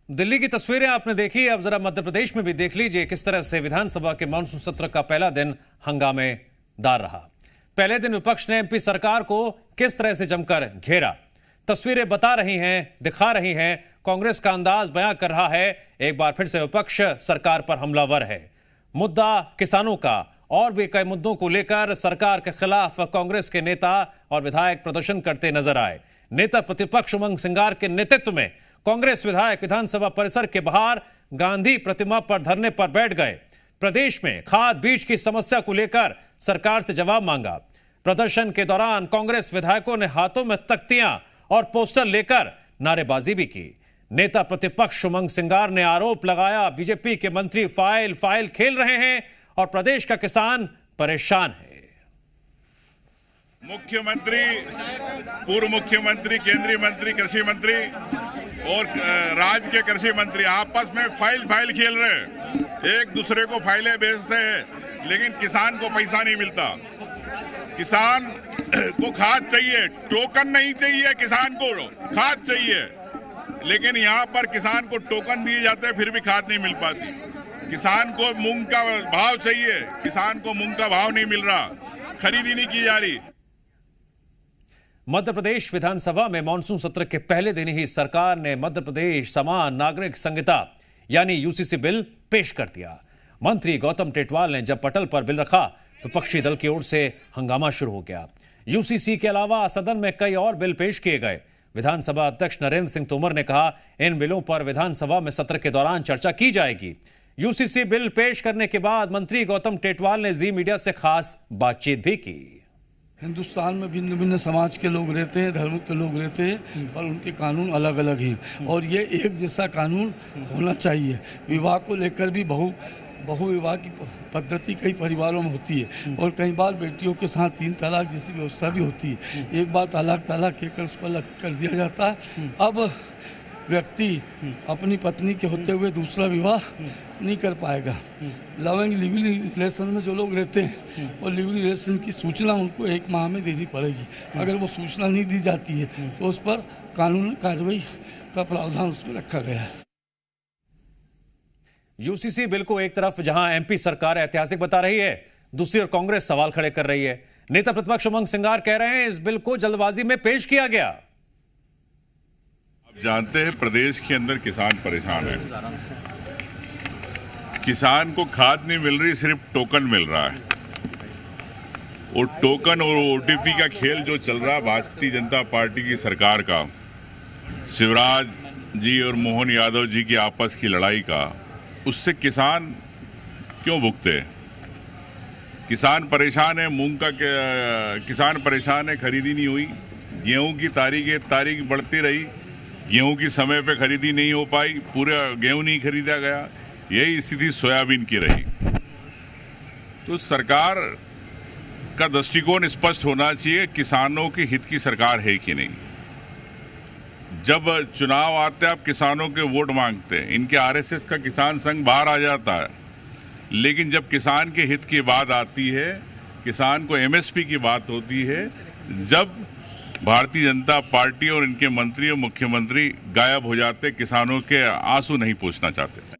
दिल्ली की तस्वीरें आपने देखी, अब जरा मध्य प्रदेश में भी देख लीजिए किस तरह से विधानसभा के मानसून सत्र का पहला दिन हंगामेदार रहा। पहले दिन विपक्ष ने एमपी सरकार को किस तरह से जमकर घेरा। तस्वीरें बता रही हैं, दिखा रही हैं, कांग्रेस का अंदाज बयां कर रहा है। एक बार फिर से विपक्ष सरकार पर हमलावर है। मुद्दा किसानों का और भी कई मुद्दों को लेकर सरकार के खिलाफ कांग्रेस के नेता और विधायक प्रदर्शन करते नजर आए। नेता प्रतिपक्ष उमंग सिंगार के नेतृत्व में कांग्रेस विधायक विधानसभा परिसर के बाहर गांधी प्रतिमा पर धरने पर बैठ गए। प्रदेश में खाद बीज की समस्या को लेकर सरकार से जवाब मांगा। प्रदर्शन के दौरान कांग्रेस विधायकों ने हाथों में तख्तियां और पोस्टर लेकर नारेबाजी भी की। नेता प्रतिपक्ष उमंग सिंगार ने आरोप लगाया, बीजेपी के मंत्री फाइल खेल रहे हैं और प्रदेश का किसान परेशान है। मुख्यमंत्री, पूर्व मुख्यमंत्री, केंद्रीय मंत्री, कृषि मंत्री और राज्य के कृषि मंत्री आपस में फाइल खेल रहे हैं। एक दूसरे को फाइलें बेचते हैं, लेकिन किसान को पैसा नहीं मिलता। किसान को खाद चाहिए, टोकन नहीं चाहिए। किसान को खाद चाहिए, लेकिन यहाँ पर किसान को टोकन दिए जाते हैं, फिर भी खाद नहीं मिल पाती। किसान को मूंग का भाव चाहिए, किसान को मूंग का भाव नहीं मिल रहा, खरीदी नहीं की जा रही। मध्य प्रदेश विधानसभा में मानसून सत्र के पहले दिन ही सरकार ने मध्य प्रदेश समान नागरिक संहिता यानी यूसीसी बिल पेश कर दिया। मंत्री गौतम टेटवाल ने जब पटल पर बिल रखा, विपक्षी दल की ओर से हंगामा शुरू हो गया। यूसीसी के अलावा सदन में कई और बिल पेश किए गए। विधानसभा अध्यक्ष नरेंद्र सिंह तोमर ने कहा, इन बिलों पर विधानसभा में सत्र के दौरान चर्चा की जाएगी। यूसीसी बिल पेश करने के बाद मंत्री गौतम टेटवाल ने जी मीडिया से खास बातचीत भी की। हिंदुस्तान में भिन्न भिन्न समाज के लोग रहते हैं, धर्म के लोग रहते हैं, और उनके कानून अलग अलग हैं और ये एक जैसा कानून होना चाहिए। विवाह को लेकर भी बहु विवाह की पद्धति कई परिवारों में होती है और कई बार बेटियों के साथ 3 तलाक जैसी व्यवस्था भी होती है। एक बार तलाक कहकर उसको अलग कर दिया जाता है। अब व्यक्ति अपनी पत्नी के होते हुए दूसरा विवाह नहीं कर पाएगा। लिविंग रिलेशन में जो लोग रहते हैं और लिविंग रिलेशन की सूचना उनको 1 माह में देनी पड़ेगी। अगर वो सूचना नहीं दी जाती है तो उस पर कानूनी कार्रवाई का प्रावधान उसमें रखा गया है। यूसीसी बिल को एक तरफ जहां एमपी सरकार ऐतिहासिक बता रही है, दूसरी ओर कांग्रेस सवाल खड़े कर रही है। नेता प्रतिपक्ष उमंग सिंगार कह रहे हैं, इस बिल को जल्दबाजी में पेश किया गया। जानते हैं, प्रदेश के अंदर किसान परेशान है। किसान को खाद नहीं मिल रही, सिर्फ टोकन मिल रहा है। और टोकन और ओटीपी का खेल जो चल रहा है भारतीय जनता पार्टी की सरकार का, शिवराज जी और मोहन यादव जी की आपस की लड़ाई का, उससे किसान क्यों भुगते हैं? किसान परेशान है, मूंग का किसान परेशान है, खरीदी नहीं हुई। गेहूं की तारीख बढ़ती रही, गेहूं की समय पे खरीदी नहीं हो पाई, पूरा गेहूं नहीं खरीदा गया। यही स्थिति सोयाबीन की रही। तो सरकार का दृष्टिकोण स्पष्ट होना चाहिए, किसानों के हित की सरकार है कि नहीं। जब चुनाव आते हैं, आप किसानों के वोट मांगते हैं, इनके आरएसएस का किसान संघ बाहर आ जाता है। लेकिन जब किसान के हित की बात आती है, किसान को एमएसपी की बात होती है, जब भारतीय जनता पार्टी और इनके मंत्री और मुख्यमंत्री गायब हो जाते, किसानों के आंसू नहीं पोंछना चाहते।